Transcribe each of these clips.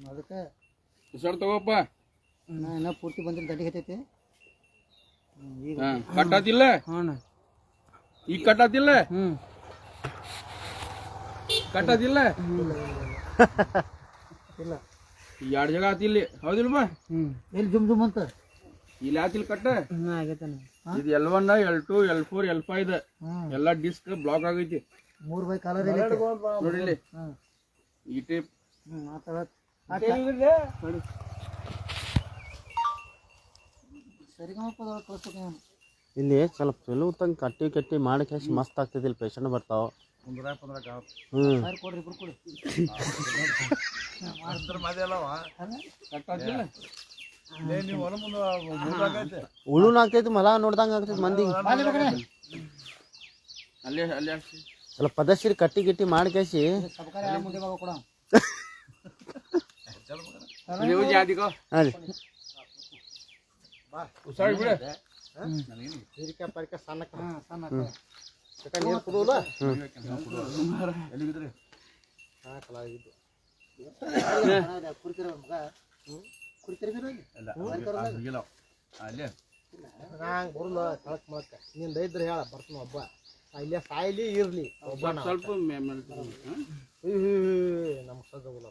ಅದಕ್ಕೆ ತಗೋಪ್ಪ ನಾ ಪೂರ್ತಿ ಬಂದಿಲ್ಲ ದಡ್ಡಿ ಹತ್ತೈತಿ ಕಟ್ಟಾತಿಲ್ಲ ಈಗ ಕಟ್ಟಾತಿಲ್ಲ ಕಟ್ಟಾತಿಲ್ಲ ಇಲ್ಲ ಎರಡು ಜಾಗ ಆತಿಲ್ಲಿ ಹೌದಿಲ್ವಾ ಎಲ್ಲಿ ಜುಮ್ ಜುಮ್ ಅಂತ ಇಲ್ಲಿ ಆತಿಲ್ ಕಟ್ಟ ಆಗೈತೆ ಇದು L1 L2 L4 L5 ಇದೆ ಎಲ್ಲ ಡಿಸ್ಕ್ ಬ್ಲಾಕ್ ಆಗೈತಿ 3 ಬೈ ಕಲರ್ ನೋಡಿ ಇಲ್ಲಿ ಈ ಟೈಪ್ ಇಲ್ಲಿ ಸ್ವಲ್ಪ ಚಲೋ ತಂಗ ಕಟ್ಟಿ ಮಾಡಿ ಕ್ಯಾಶ್ ಮಸ್ತ್ ಆಗ್ತೈತಿ ಇಲ್ಲಿ ಪೇಷಂಟ್ ಬರ್ತಾವ ಉಳುನ್ ಆಗ್ತೈತಿ ಮಲ ನೋಡ್ದಂಗ ಆಗ್ತೈತಿ ಮಂದಿಗೆ ಸ್ವಲ್ಪ ಪದಶ್ರೀ ಕಟ್ಟಿ ಮಾಡಿ ಕ್ಯಾಶಿ ನಿಂದ ಇದ್ರೆ ಹೇಳ ಬರ್ತೀನಿ ಒಬ್ಬ ಇಲ್ಲೇ ಸಾಯ್ಲಿ ಇರ್ಲಿ ಒಬ್ಬ ಸ್ವಲ್ಪ ನಮ್ ಸಜಗುಲ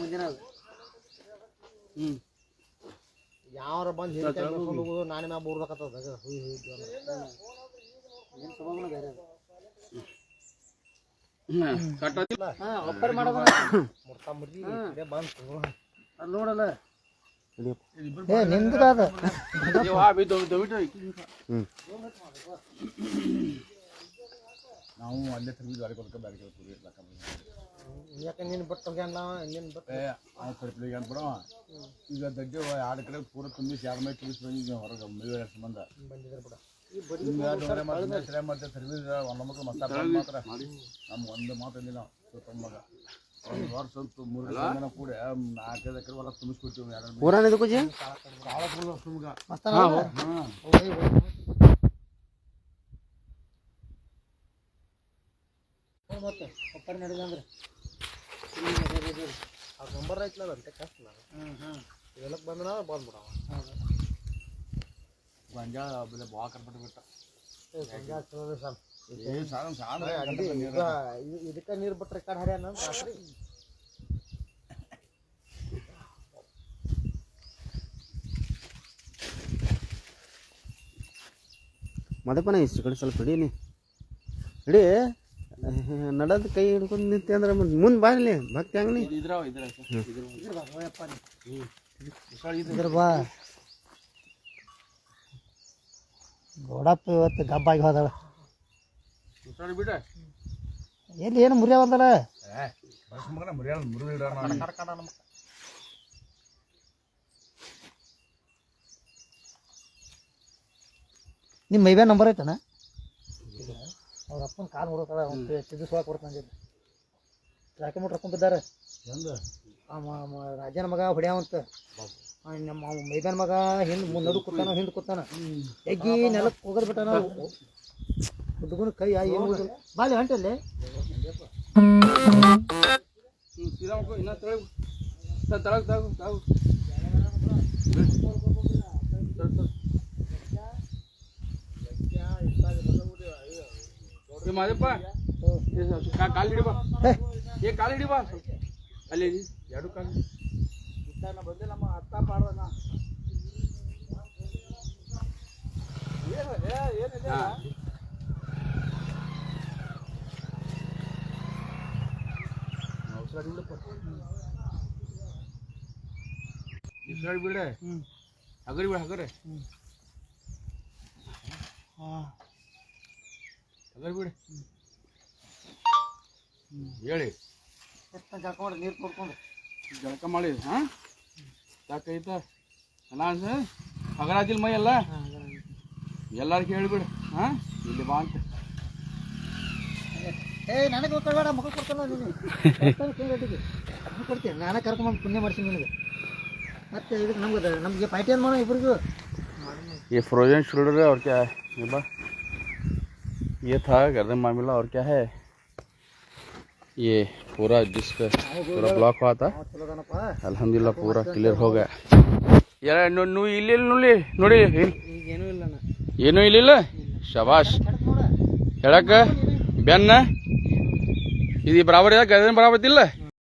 ಮುಂದಿನ ಯಾವ್ರ ಬಂದು ಹೋಗುದು ನಾನೇ ಮ್ಯಾಗ ಬೋರ್ಬೇಕತ್ತದ ನೋಡಲ್ಲ ನಿಮ್ದು ನಾವು ಅಲ್ಲೇ ತಿರುಗಿ ಗಾಡಿ ಕೊಡ್ಕ ಬ್ಯಾಡ ಯಾಕೆ ನೀನು ಬಟ್ ನೀನು ಬಿಡ ಈಗ ದಡ್ಡಿ ಎರಡು ಕಡೆ ಪೂರ ತುಂಬಿಸಿ ಯಾರ ಮೇಲೆ ತುಂಬಿಸಿ ಬಂದಿದ್ದೀವಿ ಹೊರಗೆ ಮದುವೆ ಸಂಬಂಧ ಬಂದಿದ್ರೆ ಬಿಡ ಮತ್ತೆ ಸರ್ವಿಸ್ ಒಂದು ಮಕ್ಕಳು ಮಾತ್ರ ನಮ್ಮ ಒಂದು ಮಾತಂದಿ ನಾವು ಮಗ ಒಂದು ವರ್ಷ ಸ್ವಲ್ಪ 3 ಜನ ಕೂಡ 4-5 ಎಕರೆ ಹೊಲ ತುಂಬಿಸ್ಕೊಡ್ತೀವಿ ಮತ್ತೆ ಒಪ್ಪರ್ ನಡೆದಂದ್ರೆ ನಂಬರ್ ಐತ್ಲ ಅಂತ ಕಷ್ಟ ಇದೆಲ್ಲ ಬಂದ ಬಂದ್ಬಿಡ ಗೊಂಜಾಳ ಬೆಲೆ ಭಾಳ ಕರ್ಬಿಟ್ಟು ಬಿಟ್ಟ ಇದಕ್ಕೆ ನೀರು ಬಿಟ್ರೆ ಕಡೆ ಹರಿಯಾಣ ರಾತ್ರಿ ಮದಪ್ಪನ ಇಷ್ಟು ಕಡೆ ಸ್ವಲ್ಪ ಹಿಡೀನಿ ಹಿಡಿ ನಡದ್ ಕೈ ಹಿಡ್ಕೊಂಡು ನಿಂತೆ ಅಂದ್ರೆ ಮುಂದೆ ಬಾರಿಲಿ ಭಕ್ತಿ ಹಂಗ ಬಾ ಗೋಡಪ್ಪ ಇವತ್ತು ಗಬ್ಬಾಗಿ ಹೋದಳ ಎಲ್ಲಿ ಏನು ಮುರಿಯವಲ್ದಲ್ಲ ನಿಮ್ಮ ಮೈಬ್ಯಾ ನಂಬರ್ ಐತನ ಅವ್ರ ಅಪ್ಪನ ಕಾಲು ಹೊಡೋಕಲ್ಲ ತಿದ್ದಿಸುವಾಗ ಕೊಡ್ತಾನೆ ರಾಕಿ ಮುಟ್ಟ ಹಾಕೊಂಡಿದ್ದಾರೆ ರಾಜನ ಮಗ ಹೊಡ್ಯಾವಂತ ನಮ್ಮ ಮೈದಾನ ಮಗ ಹಿಂದೆ ನಡು ಕೂತಾನ ಹಿಂದೆ ಕೂತಾನ ಎಗ್ಗಿ ನೆಲಕ್ಕೆ ಹೋಗೋದು ಬಿಟ್ಟ ನಾವು ಹುಡುಗನ ಕೈ ಏನು ಬಾಲಿ ಹೊಂಟಲ್ಲಿ ಮಾದಪ್ಪ ಕಾಲು ಹಿಡಿ ಬಾ ಕಾಲು ಹಿಡಿ ಬಾ ಅಲ್ಲಿ ಎರಡು ಕಾಲು ಬಂದೆ ನಮ್ಮ ಅತ್ತ ಪಾಡೋಣ ಬಿಡ ಹಗರಿ ಬಿಡ ಹಗರೆ ಹಗರಿ ಬಿಡ ಹೇಳಿ ನೀರು ಕೊಡ್ಕೊಂಡು ಜಳಕ ಮಾಡಿ ಹಾಂ ಸಾಕೈತ ಅಲ್ಲ ಅನ್ಸ ಹಗರಾದಿಲ್ಲ ಮೈ ಎಲ್ಲ ಎಲ್ಲಾರ್ಗೆ ಹೇಳಿಬಿಡು ಹಾಂ ಇಲ್ಲಿ ಬಾ ಅಂತ ನನಗೆ ಕೊಡ್ಬೇಡ ಮಕ್ಕಳು ಕೊಡ್ತಾನೆ ಕೊಡ್ತೀನಿ ನಾನೇ ಕರ್ಕೊಂಬಂದು ಪುಣ್ಯ ಮಾಡ್ತೀನಿ ನಿನಗೆ ಮತ್ತೆ ಇದಕ್ಕೆ ನಮಗೆ ಪಾರ್ಟಿ ಏನು ಮಾಡೋ ಇಬ್ರಿಗೂ ये फ्रोजन शोल्डर है और क्या है ये बा ये था गर्दन मामला और क्या है ये पूरा डिस्क पूरा ब्लॉक हुआ था ಚಲೋ ಅದಾನಪ್ಪ अल्हम्दुलिल्लाह पूरा क्लियर हो गया यार ಇಲ್ಲಿ ನೋಡಿ ನೋಡಿ ಈಗ ಏನೂ ಇಲ್ಲ ಅಣ್ಣ ಏನೂ ಇಲ್ಲ ಶಬಾಷ್ ಹೇಳಕ್ಕ ಬೆನ್ನ ಇದು ಬರಾಬರ್ ಇದೆ ಗರ್ದನ್ ಬರಾಬರ್ ಇಲ್ಲ